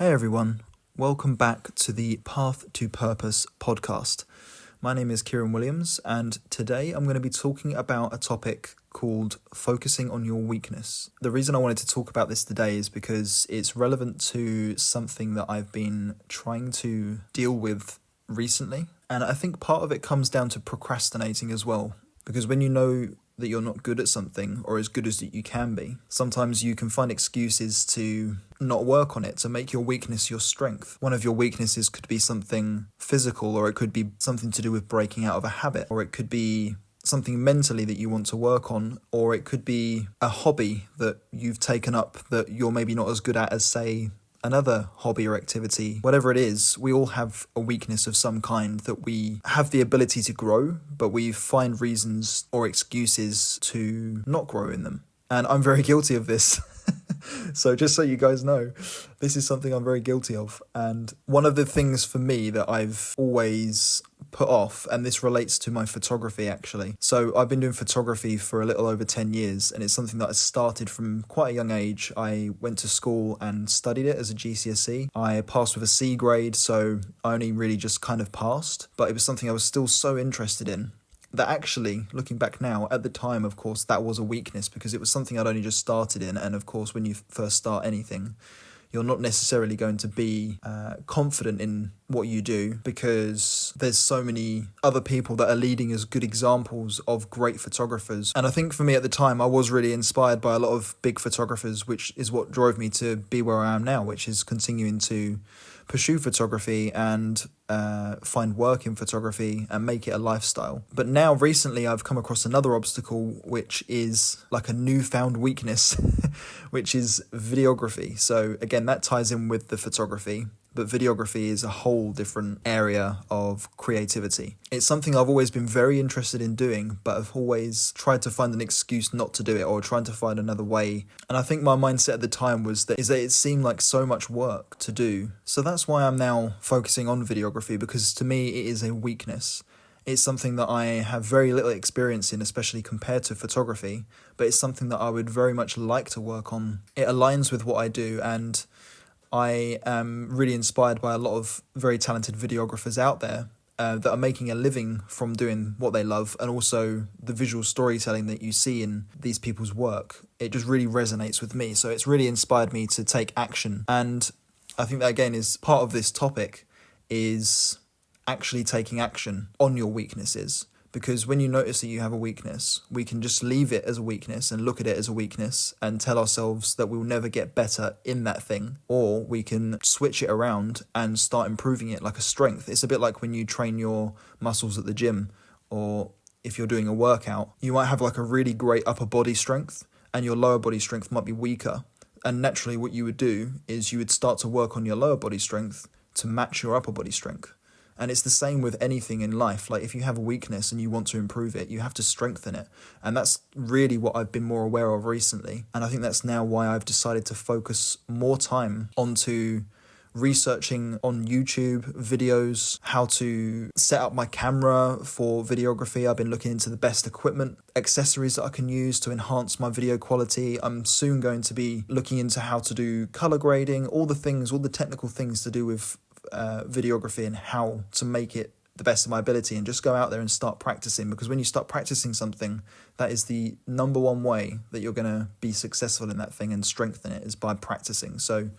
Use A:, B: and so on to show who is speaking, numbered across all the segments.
A: Hey everyone, welcome back to the Path to Purpose podcast. My name is Kieran Williams, and today I'm going to be talking about a topic called focusing on your weakness. The reason I wanted to talk about this today is because it's relevant to something that I've been trying to deal with recently, and I think part of it comes down to procrastinating as well, because when you know that you're not good at something or as good as you can be, sometimes you can find excuses to not work on it, to make your weakness your strength. One of your weaknesses could be something physical, or it could be something to do with breaking out of a habit, or it could be something mentally that you want to work on, or it could be a hobby that you've taken up that you're maybe not as good at as, say, another hobby or activity. Whatever it is, we all have a weakness of some kind that we have the ability to grow, but we find reasons or excuses to not grow in them. And I'm very guilty of this. So just so you guys know, this is something I'm very guilty of. And one of the things for me that I've always put off, and this relates to my photography actually. So I've been doing photography for a little over 10 years, and it's something that I started from quite a young age. I went to school and studied it as a GCSE. I passed with a C grade, so I only really just kind of passed, but it was something I was still so interested in that actually, looking back now, at the time, of course, that was a weakness because it was something I'd only just started in. And of course, when you first start anything, you're not necessarily going to be confident in what you do because there's so many other people that are leading as good examples of great photographers. And I think for me at the time, I was really inspired by a lot of big photographers, which is what drove me to be where I am now, which is continuing to pursue photography and find work in photography and make it a lifestyle. But now recently I've come across another obstacle, which is like a newfound weakness, which is videography. So again, that ties in with the photography, but videography is a whole different area of creativity. It's something I've always been very interested in doing, but I've always tried to find an excuse not to do it or trying to find another way. And I think my mindset at the time was that it seemed like so much work to do. So that's why I'm now focusing on videography, because to me it is a weakness. It's something that I have very little experience in, especially compared to photography, but it's something that I would very much like to work on. It aligns with what I do, and I am really inspired by a lot of very talented videographers out there that are making a living from doing what they love, and also the visual storytelling that you see in these people's work. It just really resonates with me. So it's really inspired me to take action. And I think that again is part of this topic, is actually taking action on your weaknesses. Because when you notice that you have a weakness, we can just leave it as a weakness and look at it as a weakness and tell ourselves that we'll never get better in that thing. Or we can switch it around and start improving it like a strength. It's a bit like when you train your muscles at the gym, or if you're doing a workout, you might have like a really great upper body strength and your lower body strength might be weaker. And naturally what you would do is you would start to work on your lower body strength to match your upper body strength. And it's the same with anything in life. Like if you have a weakness and you want to improve it, you have to strengthen it. And that's really what I've been more aware of recently. And I think that's now why I've decided to focus more time onto researching on YouTube videos, how to set up my camera for videography. I've been looking into the best equipment, accessories that I can use to enhance my video quality. I'm soon going to be looking into how to do color grading, all the technical things to do with videography and how to make it the best of my ability, and just go out there and start practicing. Because when you start practicing something, that is the number one way that you're going to be successful in that thing and strengthen it, is by practicing. So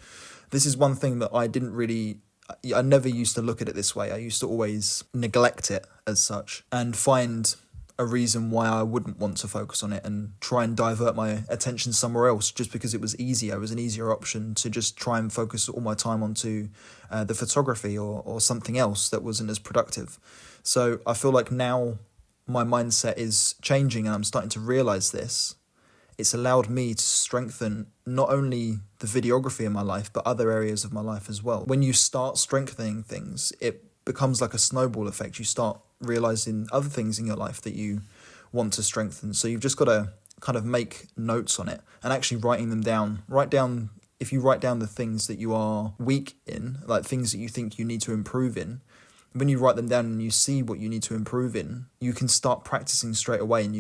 A: this is one thing that I never used to look at it this way. I used to always neglect it as such and find a reason why I wouldn't want to focus on it and try and divert my attention somewhere else, just because it was easier. It was an easier option to just try and focus all my time onto the photography or something else that wasn't as productive. So I feel like now my mindset is changing and I'm starting to realize this. It's allowed me to strengthen not only the videography in my life, but other areas of my life as well. When you start strengthening things, it becomes like a snowball effect. You start realizing other things in your life that you want to strengthen. So you've just got to kind of make notes on it and actually writing them down. If you write down the things that you are weak in, like things that you think you need to improve in, when you write them down and you see what you need to improve in, you can start practicing straight away, and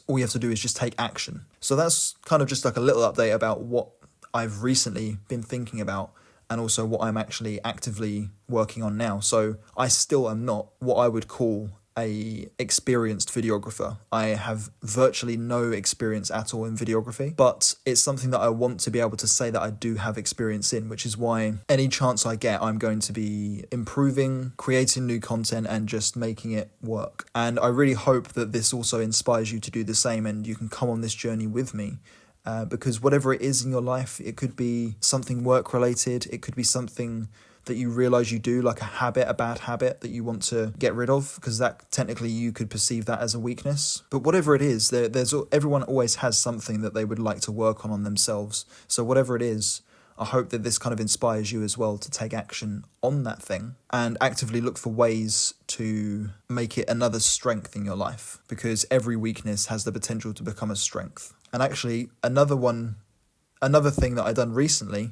A: all you have to do is just take action. So that's kind of just like a little update about what I've recently been thinking about and also what I'm actually actively working on now. So I still am not what I would call a experienced videographer. I have virtually no experience at all in videography, but it's something that I want to be able to say that I do have experience in, which is why any chance I get, I'm going to be improving, creating new content, and just making it work. And I really hope that this also inspires you to do the same, and you can come on this journey with me. Because whatever it is in your life, it could be something work related, it could be something that you realize you do, like a bad habit that you want to get rid of, because that technically you could perceive that as a weakness. But whatever it is, everyone always has something that they would like to work on themselves. So whatever it is, I hope that this kind of inspires you as well to take action on that thing and actively look for ways to make it another strength in your life, because every weakness has the potential to become a strength. And actually, another thing that I done recently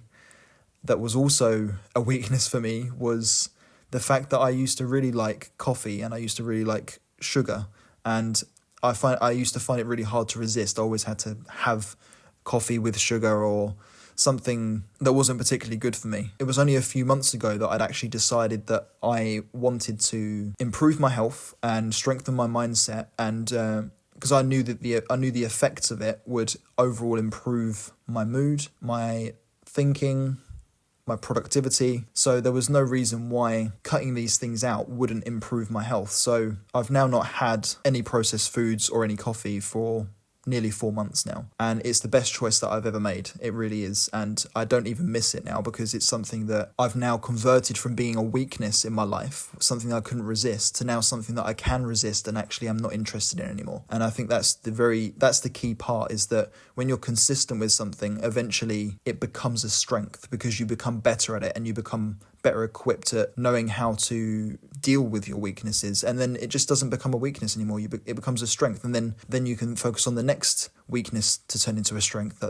A: that was also a weakness for me was the fact that I used to really like coffee and I used to really like sugar, and I used to find it really hard to resist. I always had to have coffee with sugar or something that wasn't particularly good for me. It was only a few months ago that I'd actually decided that I wanted to improve my health and strengthen my mindset, and because I knew that the effects of it would overall improve my mood, my thinking, my productivity. So there was no reason why cutting these things out wouldn't improve my health. So I've now not had any processed foods or any coffee for nearly 4 months now, and it's the best choice that I've ever made. It really is, and I don't even miss it now, because it's something that I've now converted from being a weakness in my life, something that I couldn't resist, to now something that I can resist and actually I'm not interested in anymore. And I think that's the key part, is that when you're consistent with something, eventually it becomes a strength, because you become better at it and you become better equipped at knowing how to deal with your weaknesses, and then it just doesn't become a weakness anymore. It becomes a strength, and then you can focus on the next weakness to turn into a strength.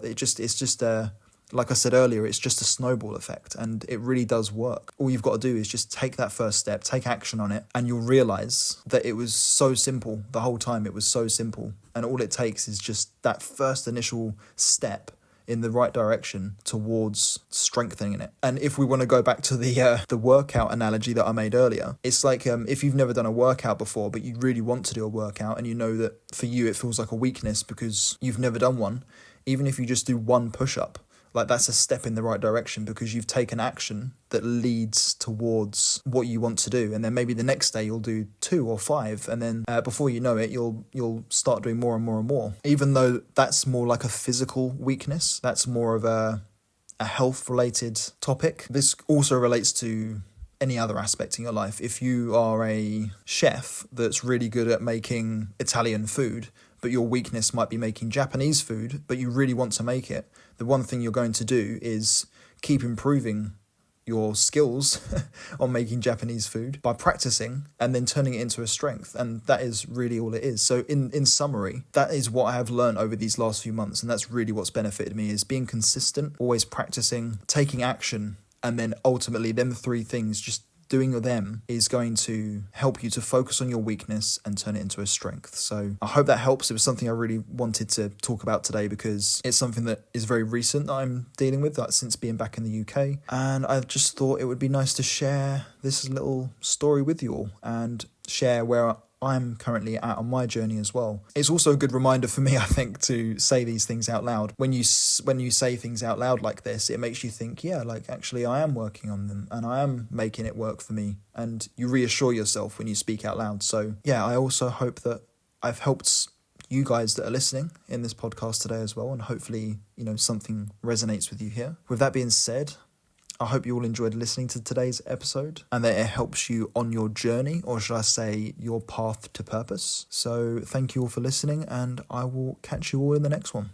A: Like I said earlier, it's just a snowball effect, and it really does work. All you've got to do is just take that first step, take action on it, and you'll realize that it was so simple the whole time. It was so simple, and all it takes is just that first initial step in the right direction towards strengthening it. And if we want to go back to the workout analogy that I made earlier, it's like if you've never done a workout before, but you really want to do a workout, and you know that for you it feels like a weakness because you've never done one, even if you just do one push-up, like that's a step in the right direction, because you've taken action that leads towards what you want to do. And then maybe the next day you'll do 2 or 5, and then before you know it, you'll start doing more and more and more. Even though that's more like a physical weakness, that's more of a health-related topic. This also relates to any other aspect in your life. If you are a chef that's really good at making Italian food, but your weakness might be making Japanese food, but you really want to make it, the one thing you're going to do is keep improving your skills on making Japanese food by practicing and then turning it into a strength. And that is really all it is. So in summary, that is what I have learned over these last few months. And that's really what's benefited me, is being consistent, always practicing, taking action, and then ultimately them 3 things, just doing them, is going to help you to focus on your weakness and turn it into a strength. So I hope that helps. It was something I really wanted to talk about today, because it's something that is very recent that I'm dealing with, like since being back in the UK. And I just thought it would be nice to share this little story with you all and share where I'm currently at on my journey as well. It's also a good reminder for me, I think, to say these things out loud. When you say things out loud like this, it makes you think, yeah, like actually I am working on them and I am making it work for me. And you reassure yourself when you speak out loud. So yeah, I also hope that I've helped you guys that are listening in this podcast today as well. And hopefully, something resonates with you here. With that being said, I hope you all enjoyed listening to today's episode and that it helps you on your journey, or should I say your path to purpose. So thank you all for listening, and I will catch you all in the next one.